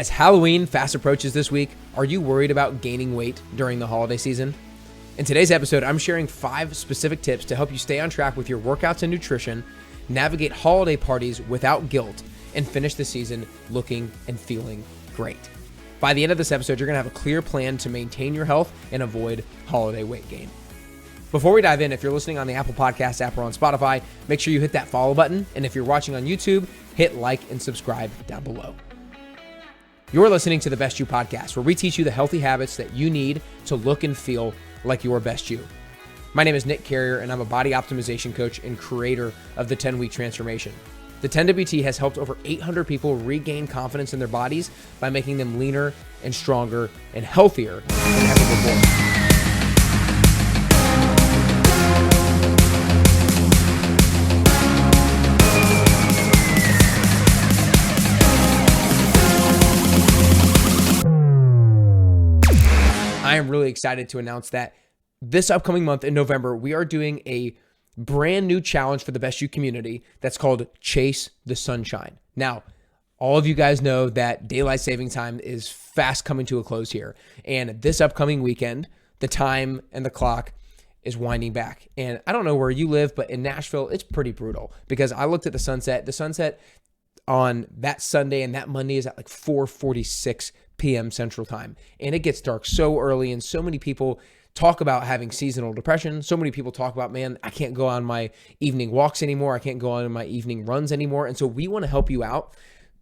As Halloween fast approaches this week, are you worried about gaining weight during the holiday season? In today's episode, I'm sharing 5 specific tips to help you stay on track with your workouts and nutrition, navigate holiday parties without guilt, and finish the season looking and feeling great. By the end of this episode, you're going to have a clear plan to maintain your health and avoid holiday weight gain. Before we dive in, if you're listening on the Apple Podcast app or on Spotify, make sure you hit that follow button. And if you're watching on YouTube, hit like and subscribe down below. You're listening to the Best You Podcast, where we teach you the healthy habits that you need to look and feel like your best you. My name is Nick Carrier, and I'm a body optimization coach and creator of the 10-Week Transformation. The 10WT has helped over 800 people regain confidence in their bodies by making them leaner and stronger and healthier than ever before. I am really excited to announce that this upcoming month in November, we are doing a brand new challenge for the Best You community that's called Chase the Sunshine. Now, all of you guys know that daylight saving time is fast coming to a close here. And this upcoming weekend, the time and the clock is winding back. And I don't know where you live, but in Nashville, it's pretty brutal because I looked at the sunset. The sunset on that Sunday and that Monday is at like 4:46 p.m. Central Time. And it gets dark so early, and so many people talk about having seasonal depression. So many people talk about, man, I can't go on my evening walks anymore. I can't go on my evening runs anymore. And so we want to help you out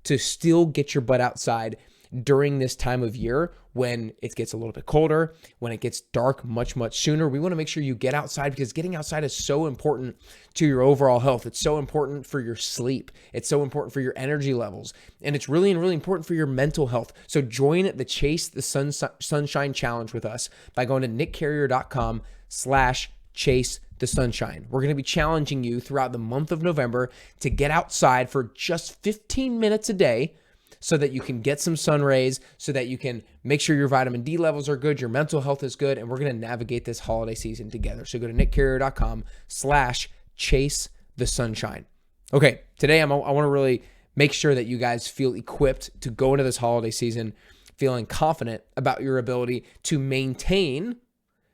to still get your butt outside during this time of year when it gets a little bit colder, when it gets dark much, much sooner. We want to make sure you get outside because getting outside is so important to your overall health. It's so important for your sleep. It's so important for your energy levels. And it's really important for your mental health. So join the Chase the Sunshine Challenge with us by going to nickcarrier.com/chase the sunshine. We're going to be challenging you throughout the month of November to get outside for just 15 minutes a day, so that you can get some sun rays, so that you can make sure your vitamin D levels are good, your mental health is good, and we're going to navigate this holiday season together. So go to nickcarrier.com/chase the sunshine. Okay, today I want to really make sure that you guys feel equipped to go into this holiday season feeling confident about your ability to maintain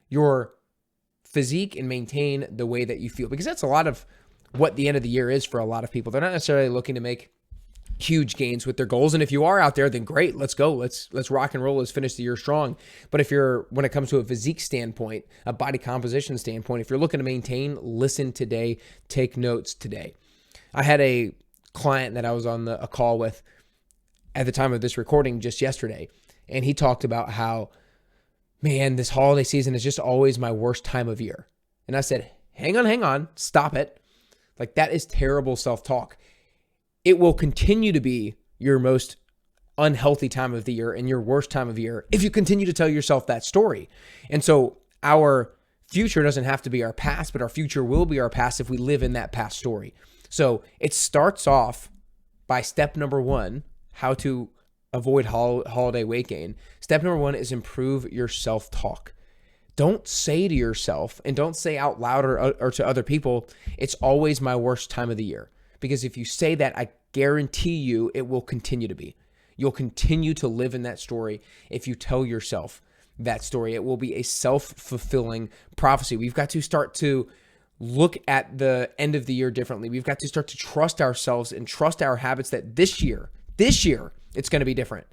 your physique and maintain the way that you feel, because that's a lot of what the end of the year is for a lot of people. They're not necessarily looking to make huge gains with their goals. And if you are out there, then great, let's go. Let's rock and roll. Let's finish the year strong. But when it comes to a physique standpoint, a body composition standpoint, if you're looking to maintain, listen today, take notes today. I had a client that I was on a call with at the time of this recording just yesterday. And he talked about how, man, this holiday season is just always my worst time of year. And I said, hang on, stop it. Like, that is terrible self-talk. It will continue to be your most unhealthy time of the year and your worst time of year if you continue to tell yourself that story. And so our future doesn't have to be our past, but our future will be our past if we live in that past story. So it starts off by step number 1, how to avoid holiday weight gain. Step number 1 is improve your self-talk. Don't say to yourself, and don't say out loud or to other people, it's always my worst time of the year. Because if you say that, I guarantee you it will continue to be. You'll continue to live in that story if you tell yourself that story. It will be a self-fulfilling prophecy. We've got to start to look at the end of the year differently. We've got to start to trust ourselves and trust our habits that this year, it's going to be different.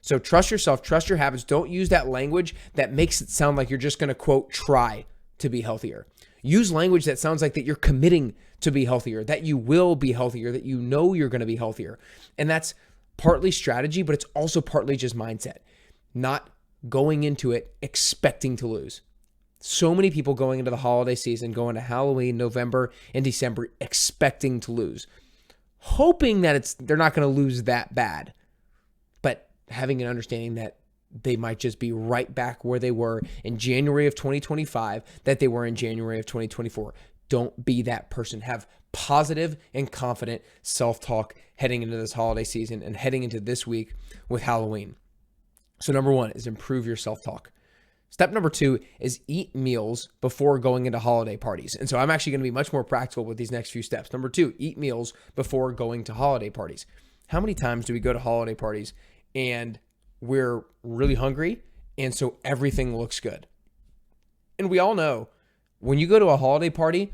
So trust yourself, trust your habits. Don't use that language that makes it sound like you're just going to, quote, try to be healthier. Use language that sounds like that you're committing to be healthier, that you will be healthier, that you know you're going to be healthier. And that's partly strategy, but it's also partly just mindset. Not going into it expecting to lose. So many people going into the holiday season, going to Halloween, November, and December, expecting to lose. Hoping that they're not going to lose that bad. But having an understanding that they might just be right back where they were in January of 2025 that they were in January of 2024. Don't be that person. Have positive and confident self-talk heading into this holiday season and heading into this week with Halloween. So number 1 is improve your self-talk. Step number 2 is eat meals before going into holiday parties. And so I'm actually going to be much more practical with these next few steps. Number 2, eat meals before going to holiday parties. How many times do we go to holiday parties and we're really hungry, and so everything looks good. And we all know when you go to a holiday party,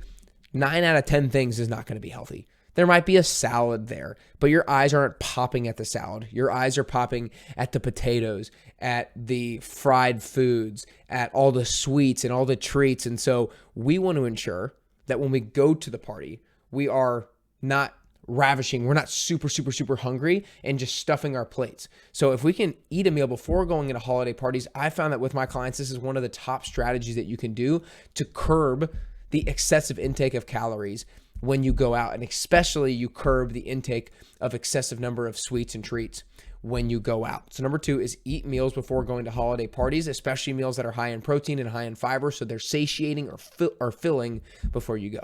9 out of 10 things is not going to be healthy. There might be a salad there, but your eyes aren't popping at the salad. Your eyes are popping at the potatoes, at the fried foods, at all the sweets and all the treats. And so we want to ensure that when we go to the party, we are not ravishing. We're not super, super, super hungry and just stuffing our plates. So if we can eat a meal before going into holiday parties, I found that with my clients, this is one of the top strategies that you can do to curb the excessive intake of calories when you go out, and especially you curb the intake of excessive number of sweets and treats when you go out. So number 2 is eat meals before going to holiday parties, especially meals that are high in protein and high in fiber, so they're satiating or filling before you go.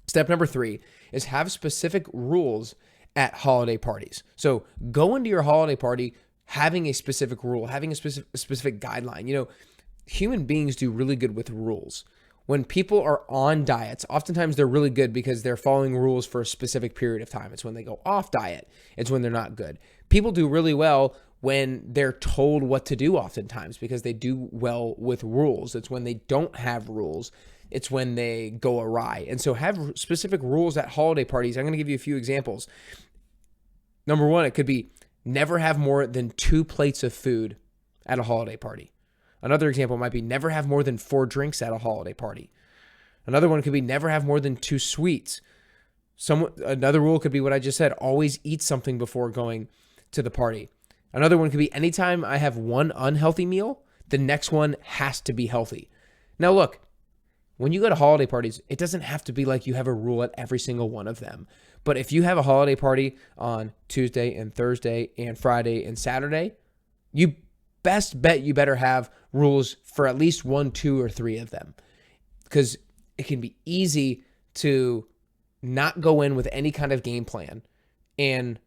Step number 3 is have specific rules at holiday parties. So go into your holiday party having a specific rule, having a specific guideline. Human beings do really good with rules. When people are on diets, oftentimes they're really good because they're following rules for a specific period of time. It's when they go off diet. It's when they're not good. People do really well when they're told what to do oftentimes because they do well with rules. It's when they don't have rules. It's when they go awry. And so have specific rules at holiday parties. I'm going to give you a few examples. Number 1, it could be never have more than 2 plates of food at a holiday party. Another example might be never have more than 4 drinks at a holiday party. Another one could be never have more than 2 sweets. Another rule could be what I just said, always eat something before going to the party. Another one could be anytime I have one unhealthy meal, the next one has to be healthy. Now look, when you go to holiday parties, it doesn't have to be like you have a rule at every single one of them. But if you have a holiday party on Tuesday and Thursday and Friday and Saturday, you best bet you better have rules for at least 1, 2, or 3 of them, because it can be easy to not go in with any kind of game plan and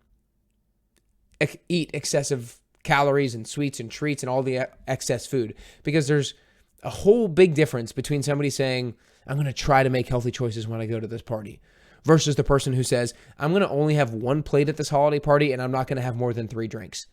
eat excessive calories and sweets and treats and all the excess food, because there's a whole big difference between somebody saying, I'm going to try to make healthy choices when I go to this party, versus the person who says, I'm going to only have 1 plate at this holiday party and I'm not going to have more than 3 drinks.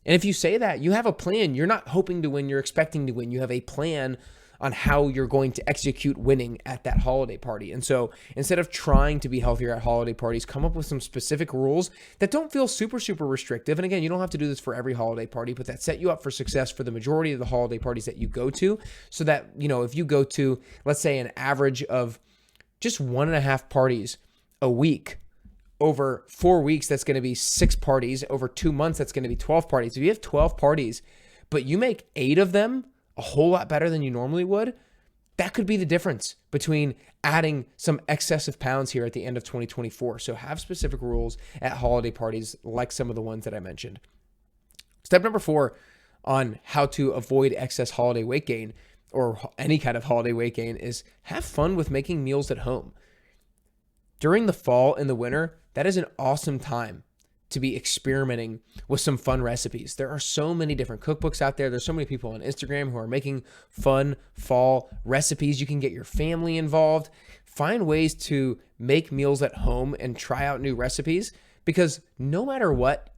And if you say that, you have a plan. You're not hoping to win, you're expecting to win. You have a plan on how you're going to execute winning at that holiday party. And so instead of trying to be healthier at holiday parties, come up with some specific rules that don't feel super, super restrictive. And again, you don't have to do this for every holiday party, but that set you up for success for the majority of the holiday parties that you go to, so that, if you go to, let's say, an average of just 1.5 parties a week, over 4 weeks, that's going to be 6 parties. Over 2 months, that's going to be 12 parties. If you have 12 parties, but you make 8 of them a whole lot better than you normally would, that could be the difference between adding some excessive pounds here at the end of 2024. So have specific rules at holiday parties like some of the ones that I mentioned. Step number 4 on how to avoid excess holiday weight gain or any kind of holiday weight gain is have fun with making meals at home. During the fall and the winter, that is an awesome time to be experimenting with some fun recipes. There are so many different cookbooks out there. There's so many people on Instagram who are making fun fall recipes. You can get your family involved. Find ways to make meals at home and try out new recipes, because no matter what,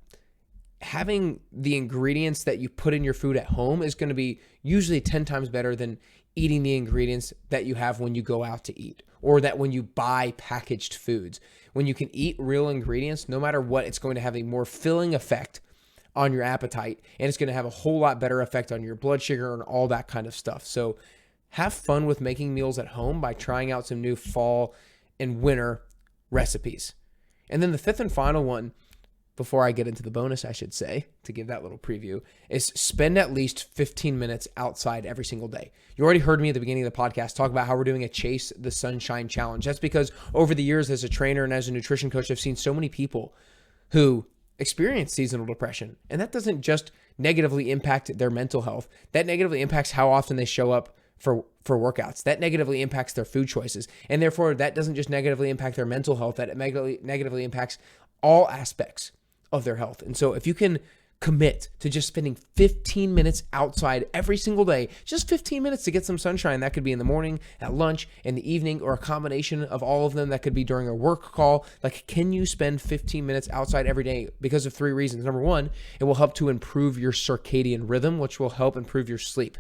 having the ingredients that you put in your food at home is going to be usually 10 times better than eating the ingredients that you have when you go out to eat, or that when you buy packaged foods. When you can eat real ingredients, no matter what, it's going to have a more filling effect on your appetite, and it's going to have a whole lot better effect on your blood sugar and all that kind of stuff. So have fun with making meals at home by trying out some new fall and winter recipes. And then the 5th and final one, before I get into the bonus, I should say, to give that little preview, is spend at least 15 minutes outside every single day. You already heard me at the beginning of the podcast talk about how we're doing a Chase the Sunshine Challenge. That's because over the years as a trainer and as a nutrition coach, I've seen so many people who experience seasonal depression. And that doesn't just negatively impact their mental health. That negatively impacts how often they show up for workouts. That negatively impacts their food choices. And therefore, that doesn't just negatively impact their mental health, that it negatively impacts all aspects of their health. And so if you can commit to just spending 15 minutes outside every single day, just 15 minutes to get some sunshine. That could be in the morning, at lunch, in the evening, or a combination of all of them. That could be during a work call. Like, can you spend 15 minutes outside every day? Because of 3 reasons. Number 1, it will help to improve your circadian rhythm, which will help improve your sleep.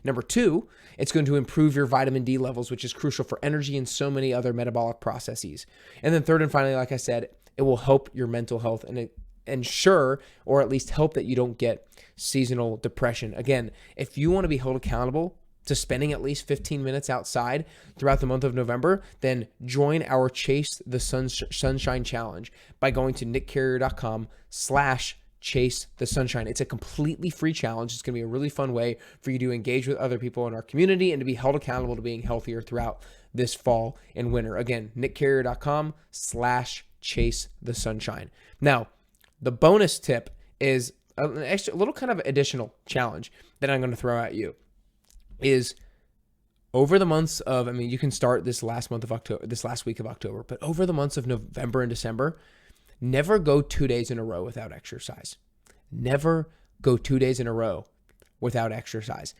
Number 2, it's going to improve your vitamin D levels, which is crucial for energy and so many other metabolic processes. And then third and finally, like I said, it will help your mental health and ensure, or at least help, that you don't get seasonal depression. Again, if you want to be held accountable to spending at least 15 minutes outside throughout the month of November, then join our Chase the Sunshine Challenge by going to nickcarrier.com/Chase the Sunshine. It's a completely free challenge. It's going to be a really fun way for you to engage with other people in our community and to be held accountable to being healthier throughout this fall and winter. Again, nickcarrier.com/Chase the Sunshine. Now, the bonus tip is a little kind of additional challenge that I'm going to throw at you is over the months of, you can start this last week of October, but over the months of November and December, never go 2 days in a row without exercise. Never go 2 days in a row without exercise.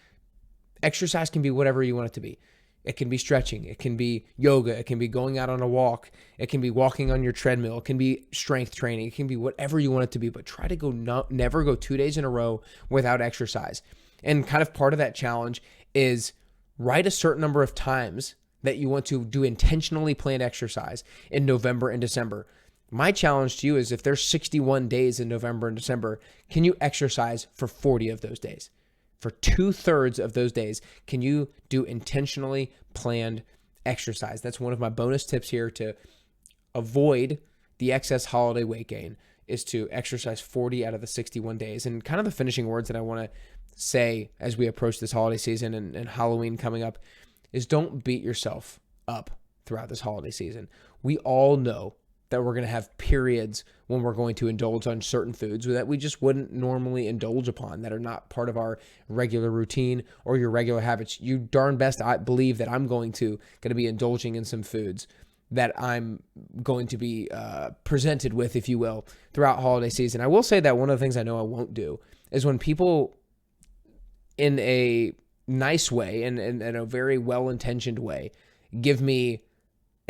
Exercise can be whatever you want it to be. It can be stretching. It can be yoga. It can be going out on a walk. It can be walking on your treadmill. It can be strength training. It can be whatever you want it to be, but try to never go 2 days in a row without exercise. And kind of part of that challenge is write a certain number of times that you want to do intentionally planned exercise in November and December. My challenge to you is, if there's 61 days in November and December, can you exercise for 40 of those days? For 2/3 of those days, can you do intentionally planned exercise? That's one of my bonus tips here to avoid the excess holiday weight gain, is to exercise 40 out of the 61 days. And kind of the finishing words that I want to say as we approach this holiday season and Halloween coming up is, don't beat yourself up throughout this holiday season. We all know that we're going to have periods when we're going to indulge on certain foods that we just wouldn't normally indulge upon, that are not part of our regular routine or your regular habits. You darn best, I believe, that I'm going to be indulging in some foods that I'm going to be presented with, if you will, throughout holiday season. I will say that one of the things I know I won't do is when people, in a nice way and in a very well-intentioned way, give me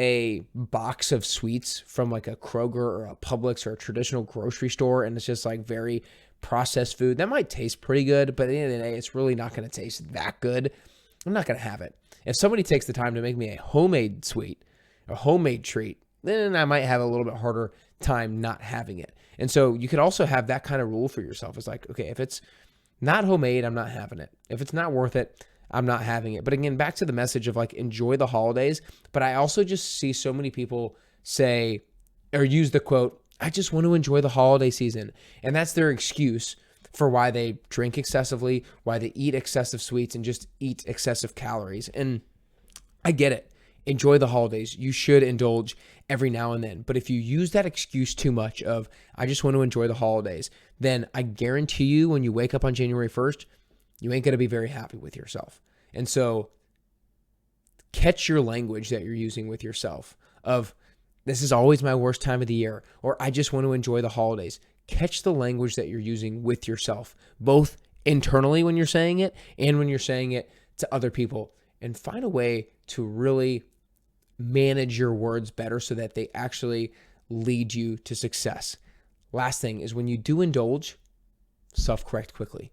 a box of sweets from like a Kroger or a Publix or a traditional grocery store, and it's just like very processed food that might taste pretty good, but at the end of the day, it's really not going to taste that good. I'm not going to have it. If somebody takes the time to make me a homemade sweet, a homemade treat, then I might have a little bit harder time not having it. And so you could also have that kind of rule for yourself. It's like, okay, if it's not homemade, I'm not having it. If it's not worth it, I'm not having it. But again, back to the message of like, enjoy the holidays. But I also just see so many people say or use the quote, I just want to enjoy the holiday season. And that's their excuse for why they drink excessively, why they eat excessive sweets and just eat excessive calories. And I get it. Enjoy the holidays. You should indulge every now and then. But if you use that excuse too much of, I just want to enjoy the holidays, then I guarantee you when you wake up on January 1st, you ain't going to be very happy with yourself. And so catch your language that you're using with yourself of, this is always my worst time of the year, or I just want to enjoy the holidays. Catch the language that you're using with yourself, both internally when you're saying it and when you're saying it to other people, and find a way to really manage your words better so that they actually lead you to success. Last thing is, when you do indulge, self-correct quickly.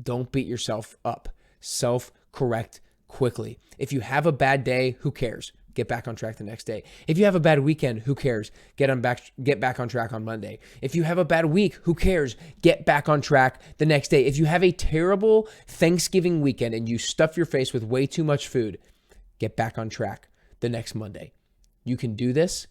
Don't beat yourself up. Self-correct quickly. If you have a bad day, who cares? Get back on track the next day. If you have a bad weekend, who cares? Get back on track on Monday. If you have a bad week, who cares? Get back on track the next day. If you have a terrible Thanksgiving weekend and you stuff your face with way too much food, get back on track the next Monday. You can do this.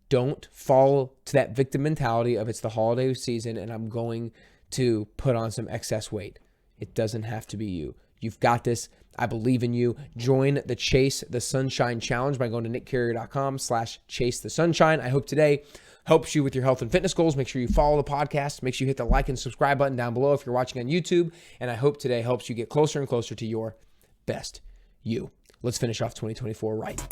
Don't fall to that victim mentality of, it's the holiday season and I'm going to put on some excess weight. It doesn't have to be you. You've got this. I believe in you. Join the Chase the Sunshine Challenge by going to nickcarrier.com/Chase the Sunshine. I hope today helps you with your health and fitness goals. Make sure you follow the podcast. Make sure you hit the like and subscribe button down below if you're watching on YouTube. And I hope today helps you get closer and closer to your best you. Let's finish off 2024 right.